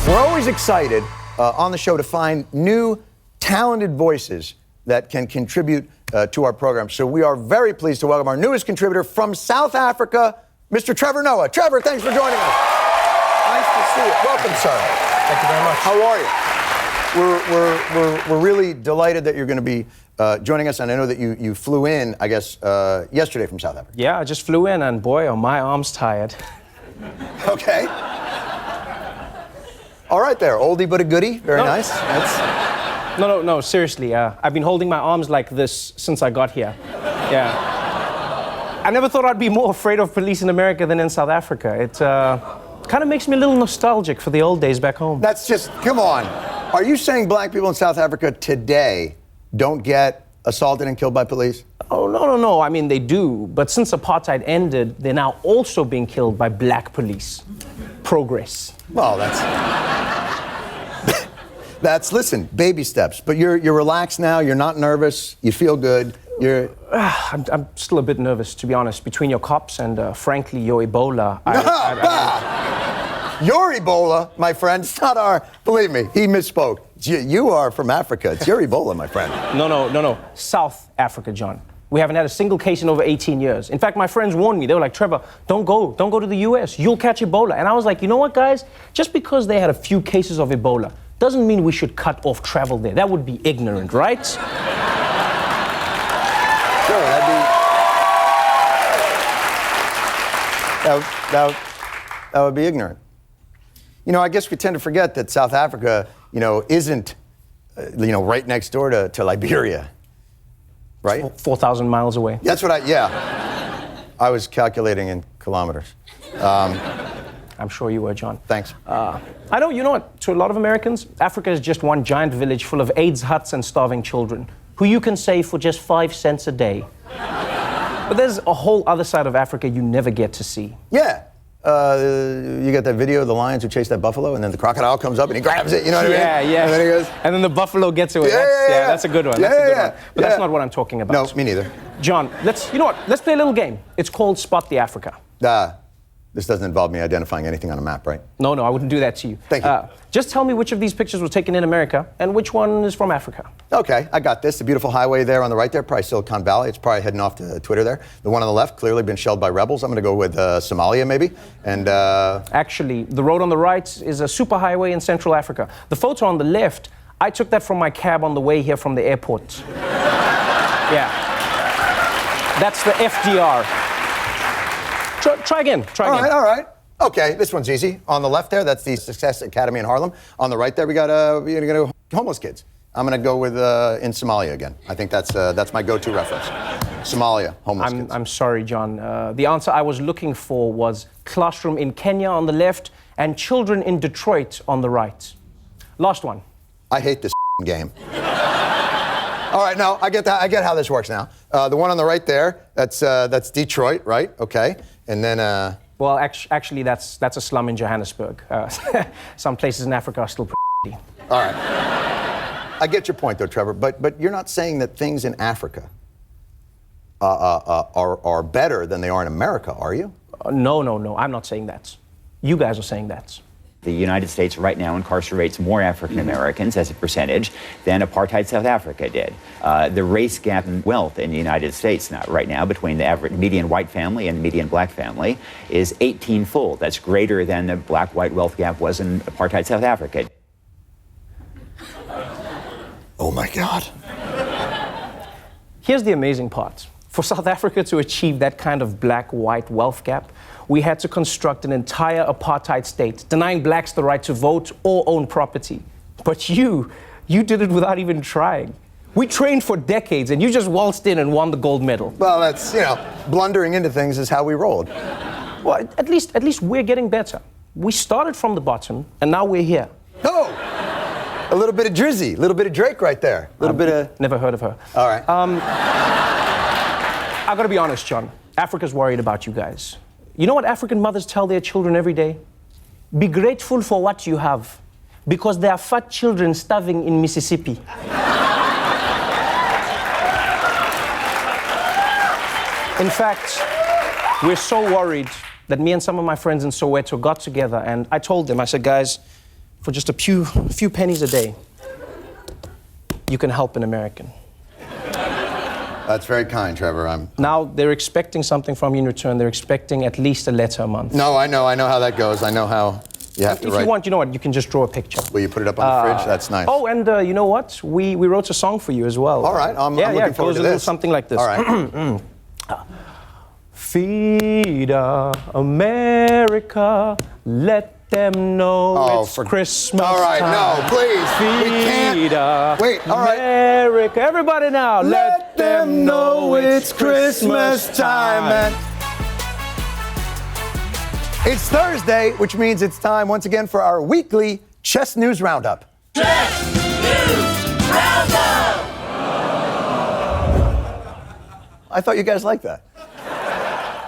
We're always excited on the show to find new, talented voices that can contribute to our program. So we are very pleased to welcome our newest contributor from South Africa, Mr. Trevor Noah. Trevor, thanks for joining us. Nice to see you. Welcome, sir. Thank you very much. How are you? We're really delighted that you're going to be joining us, and I know that you flew in, I guess, yesterday from South Africa. Yeah, I just flew in, and boy, are my arms tired. Okay. All right there, oldie but a goodie. Very nice. No, seriously. I've been holding my arms like this since I got here. Yeah. I never thought I'd be more afraid of police in America than in South Africa. It kind of makes me a little nostalgic for the old days back home. That's just, come on. Are you saying black people in South Africa today don't get assaulted and killed by police? Oh, no. I mean, they do. But since apartheid ended, they're now also being killed by black police. Progress. Well, listen, baby steps. But you're relaxed now, you're not nervous, you feel good, I'm still a bit nervous, to be honest. Between your cops and, frankly, your Ebola. Your Ebola, my friend, it's not our... Believe me, he misspoke. You are from Africa. It's your Ebola, my friend. No. South Africa, John. We haven't had a single case in over 18 years. In fact, my friends warned me. They were like, Trevor, don't go to the US. You'll catch Ebola. And I was like, you know what, guys? Just because they had a few cases of Ebola doesn't mean we should cut off travel there. That would be ignorant, right? Sure, that would be ignorant. You know, I guess we tend to forget that South Africa, isn't, right next door to Liberia, right? 4,000 miles away. That's what I was calculating in kilometers. I'm sure you were, John. Thanks. I know, you know what, to a lot of Americans, Africa is just one giant village full of AIDS huts and starving children, who you can save for just 5 cents a day. But there's a whole other side of Africa you never get to see. Yeah. You got that video of the lions who chase that buffalo, and then the crocodile comes up and he grabs it, you know what I mean? Yeah. And then he goes... And then the buffalo gets away. Yeah, that's a good one. That's a good one. But that's not what I'm talking about. No, me neither. John, let's play a little game. It's called Spot the Africa. This doesn't involve me identifying anything on a map, right? No, I wouldn't do that to you. Thank you. Just tell me which of these pictures were taken in America and which one is from Africa. Okay, I got this. The beautiful highway there on the right there, probably Silicon Valley. It's probably heading off to Twitter there. The one on the left, clearly been shelled by rebels. I'm going to go with Somalia, maybe. And Actually, the road on the right is a superhighway in Central Africa. The photo on the left, I took that from my cab on the way here from the airport. Yeah. That's the FDR. Try again. All right. Okay, this one's easy. On the left there, that's the Success Academy in Harlem. On the right there, we got homeless kids. I'm going to go with in Somalia again. I think that's my go-to reference. Somalia, homeless kids. I'm sorry, John. The answer I was looking for was classroom in Kenya on the left and children in Detroit on the right. Last one. I hate this game. All right, no, I get that. I get how this works now. The one on the right there, that's Detroit, right? Okay, and then. Well, actually, that's a slum in Johannesburg. Some places in Africa are still pretty. All right. I get your point, though, Trevor. But you're not saying that things in Africa are better than they are in America, are you? No. I'm not saying that. You guys are saying that. The United States right now incarcerates more African Americans as a percentage than apartheid South Africa did. The race gap in wealth in the United States right now between the average median white family and median black family is 18-fold. That's greater than the black-white wealth gap was in apartheid South Africa. Oh, my God. Here's the amazing part. For South Africa to achieve that kind of black-white wealth gap, we had to construct an entire apartheid state, denying blacks the right to vote or own property. But you did it without even trying. We trained for decades, and you just waltzed in and won the gold medal. Well, that's, blundering into things is how we rolled. Well, at least we're getting better. We started from the bottom, and now we're here. Oh! A little bit of Drizzy, a little bit of Drake right there. A little bit of... Never heard of her. All right. I gotta be honest, John. Africa's worried about you guys. You know what African mothers tell their children every day? Be grateful for what you have, because there are fat children starving in Mississippi. In fact, we're so worried that me and some of my friends in Soweto got together, and I told them, I said, guys, for just a few pennies a day, you can help an American. That's very kind, Trevor. Now they're expecting something from you in return. They're expecting at least a letter a month. No, I know how that goes. I know how you have to write. If you want, you know what? You can just draw a picture. Will you put it up on the fridge? That's nice. Oh, and you know what? We wrote a song for you as well. All right, I'm looking forward to it goes a little something like this. All right. Feed America, let them know it's Christmas All right, time. no, please. We can't. Wait, all right. America, everybody now, Let them know it's Christmas time. And it's Thursday, which means it's time once again for our weekly Chess News Roundup. Chess News Roundup! I thought you guys liked that.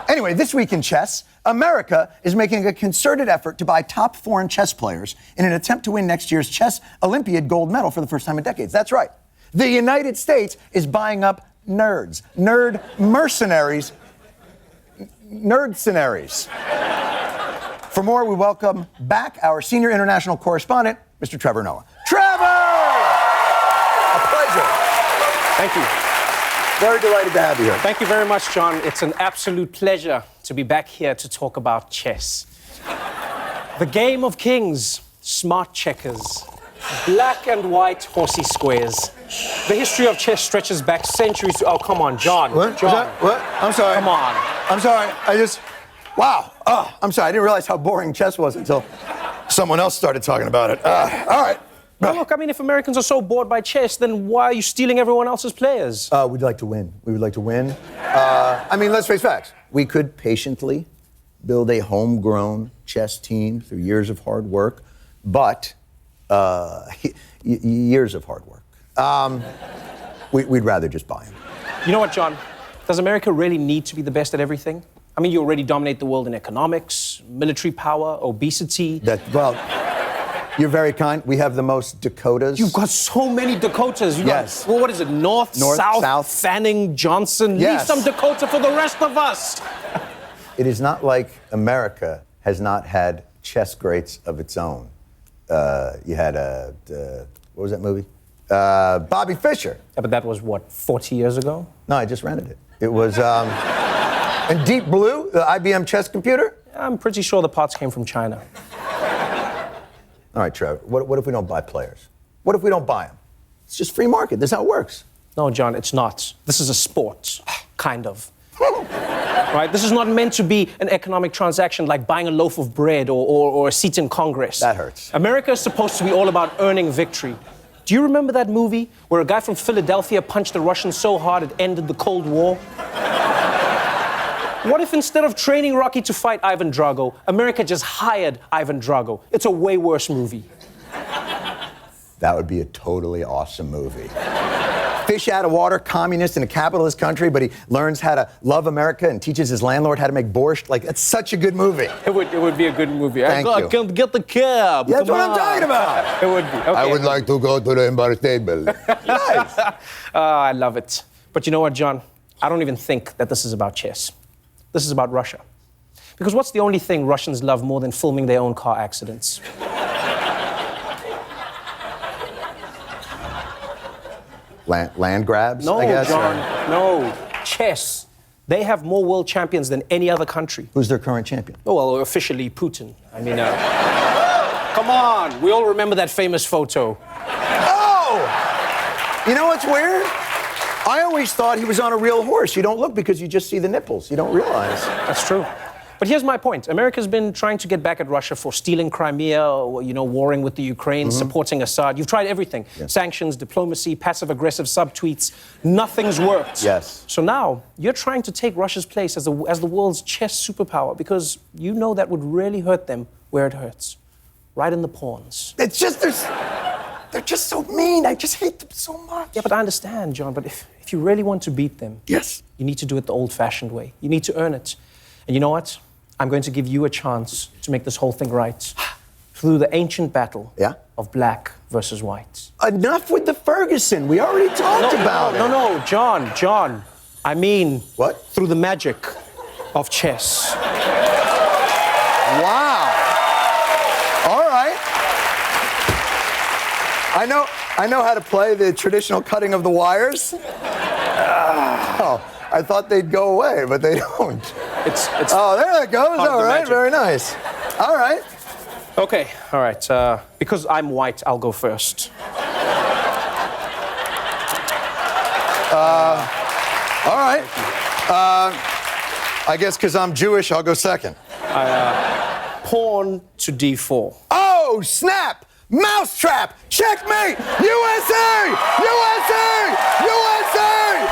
Anyway, this week in chess, America is making a concerted effort to buy top foreign chess players in an attempt to win next year's Chess Olympiad gold medal for the first time in decades. That's right. The United States is buying up nerds, nerd mercenaries, nerdcenaries. For more, we welcome back our senior international correspondent, Mr. Trevor Noah. Trevor! A pleasure. Thank you. Very delighted to have you here. Thank you very much, John. It's an absolute pleasure to be back here to talk about chess. The game of kings, smart checkers, black and white horsey squares. The history of chess stretches back centuries to... Oh, come on, John. What? John. What? I'm sorry. Come on. I'm sorry. Wow. Oh, I'm sorry. I didn't realize how boring chess was until someone else started talking about it. All right. Well, look, I mean, if Americans are so bored by chess, then why are you stealing everyone else's players? We'd like to win. We would like to win. I mean, let's face facts. We could patiently build a homegrown chess team through years of hard work, but years of hard work. We'd rather just buy them. You know what, John? Does America really need to be the best at everything? I mean, you already dominate the world in economics, military power, obesity. You're very kind. We have the most Dakotas. You've got so many Dakotas. Yes. Well, what is it? North, South, Fanning, Johnson. Yes. Leave some Dakota for the rest of us. It is not like America has not had chess greats of its own. You had what was that movie? Bobby Fischer. Yeah, but that was, what, 40 years ago? No, I just rented it. It was, and Deep Blue, the IBM chess computer. I'm pretty sure the parts came from China. All right, Trevor, what if we don't buy players? What if we don't buy them? It's just free market. That's how it works. No, John, it's not. This is a sport, kind of. Right? This is not meant to be an economic transaction like buying a loaf of bread or a seat in Congress. That hurts. America is supposed to be all about earning victory. Do you remember that movie where a guy from Philadelphia punched the Russians so hard it ended the Cold War? What if instead of training Rocky to fight Ivan Drago, America just hired Ivan Drago? It's a way worse movie. That would be a totally awesome movie. Fish out of water, communist in a capitalist country, but he learns how to love America and teaches his landlord how to make borscht. Like, that's such a good movie. It would be a good movie. Thank you. I can't get the cab. That's Come what I'm on. talking about. It would be. Okay. I would like to go to the Empire State Building. Nice. I love it. But you know what, John? I don't even think that this is about chess. This is about Russia. Because what's the only thing Russians love more than filming their own car accidents? Land grabs, No, I guess? John, no. Chess. They have more world champions than any other country. Who's their current champion? Oh, well, officially Putin. I mean, come on. We all remember that famous photo. Oh! You know what's weird? I always thought he was on a real horse. You don't look because you just see the nipples. You don't realize. That's true. But here's my point. America's been trying to get back at Russia for stealing Crimea, or, warring with the Ukraine, supporting Assad. You've tried everything. Yeah. Sanctions, diplomacy, passive-aggressive subtweets. Nothing's worked. Yes. So now, you're trying to take Russia's place as the world's chess superpower because you know that would really hurt them where it hurts. Right in the pawns. It's just, they're just so mean. I just hate them so much. Yeah, but I understand, John. But if you really want to beat them, yes, you need to do it the old-fashioned way. You need to earn it. And you know what? I'm going to give you a chance to make this whole thing right through the ancient battle of black versus white. Enough with the Ferguson. We already talked about it. No, John. I mean, what? Through the magic of chess. Wow. All right. I know how to play the traditional cutting of the wires. Oh, I thought they'd go away, but they don't. It's Oh, there it goes. All right, magic. very nice. All right. Okay, all right. Because I'm white, I'll go first. All right. I guess because I'm Jewish, I'll go second. Pawn to D4. Oh, snap! Mousetrap! Checkmate! USA! USA! USA!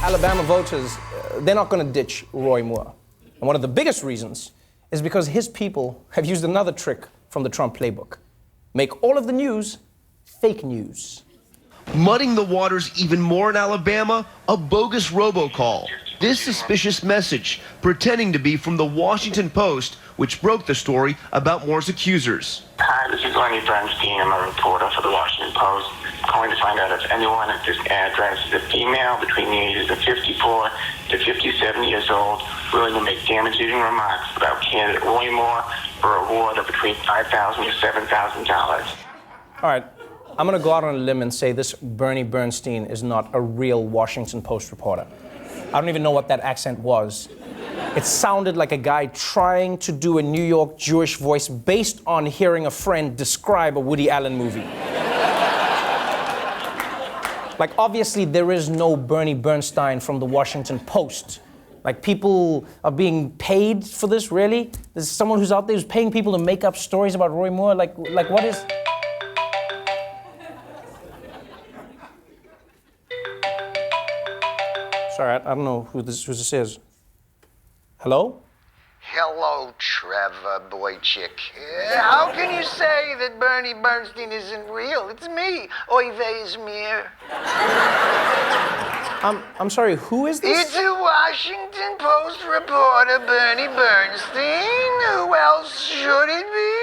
Alabama voters, they're not going to ditch Roy Moore. And one of the biggest reasons is because his people have used another trick from the Trump playbook. Make all of the news fake news. Mudding the waters even more in Alabama, a bogus robocall. This suspicious message, pretending to be from the Washington Post, which broke the story about Moore's accusers. Hi, this is Bernie Bernstein. I'm a reporter for the Washington Post. Calling to find out if anyone at this address is a female between the ages of 54 to 57 years old, willing to make damaging remarks about candidate Roy Moore for a reward of between $5,000 to $7,000. All right, I'm going to go out on a limb and say this Bernie Bernstein is not a real Washington Post reporter. I don't even know what that accent was. It sounded like a guy trying to do a New York Jewish voice based on hearing a friend describe a Woody Allen movie. Like, obviously, there is no Bernie Bernstein from the Washington Post. Like, people are being paid for this, really? There's someone who's out there who's paying people to make up stories about Roy Moore? Like what is... Sorry, I don't know who this is. Hello? Hello, Trevor, boy chick. How can you say that Bernie Bernstein isn't real? It's me, Oive Mir. I'm sorry, who is this? It's a Washington Post reporter, Bernie Bernstein. Who else should it be?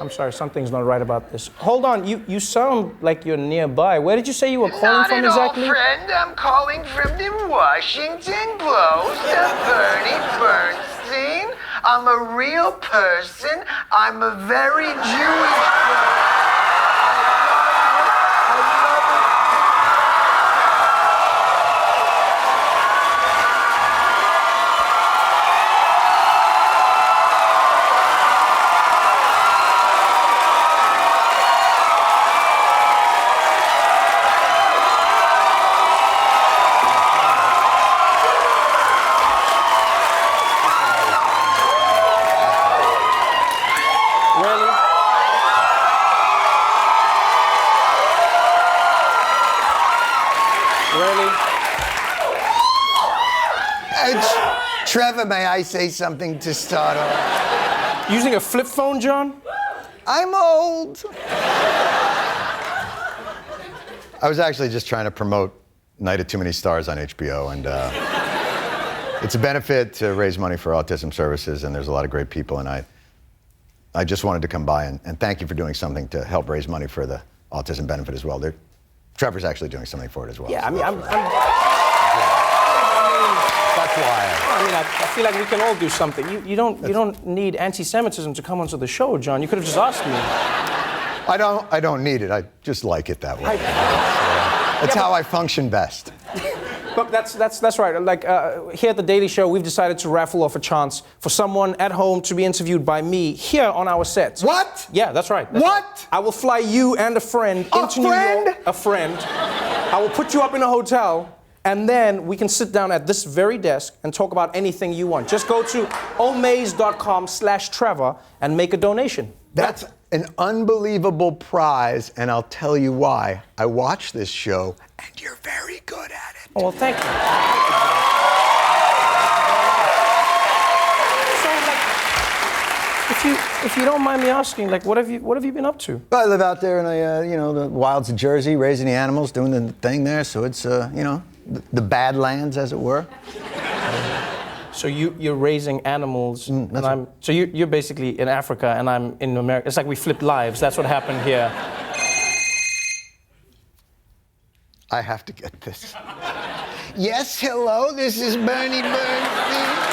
I'm sorry, something's not right about this. Hold on, you sound like you're nearby. Where did you say you were calling from exactly? Not at all, friend. I'm calling from the Washington Post. Bernie Bernstein. I'm a real person. I'm a very Jewish person. Trevor, may I say something to start off? Using a flip phone, John? I'm old. I was actually just trying to promote Night of Too Many Stars on HBO, and it's a benefit to raise money for autism services, and there's a lot of great people, and I just wanted to come by and thank you for doing something to help raise money for the autism benefit as well. Trevor's actually doing something for it as well. Yeah, so. I mean, That's why. I feel like we can all do something. You don't need anti-Semitism to come onto the show, John. You could have just asked me. I don't need it. I just like it that way. That's how I function best. Look, that's right. Like here at the Daily Show, we've decided to raffle off a chance for someone at home to be interviewed by me here on our set. What? Yeah, that's right. What? I will fly you and a friend into New York. A friend? I will put you up in a hotel. And then we can sit down at this very desk and talk about anything you want. Just go to omaze.com/Trevor and make a donation. That's an unbelievable prize, and I'll tell you why. I watch this show, and you're very good at it. Oh, well, thank you. So, like, if you don't mind me asking, like, what have you been up to? I live out there in the wilds of Jersey, raising the animals, doing the thing there. So it's the Badlands, as it were. So you're raising animals, so you're basically in Africa, and I'm in America. It's like we flipped lives. That's what happened here. I have to get this. Yes, hello. This is Bernie Bernstein.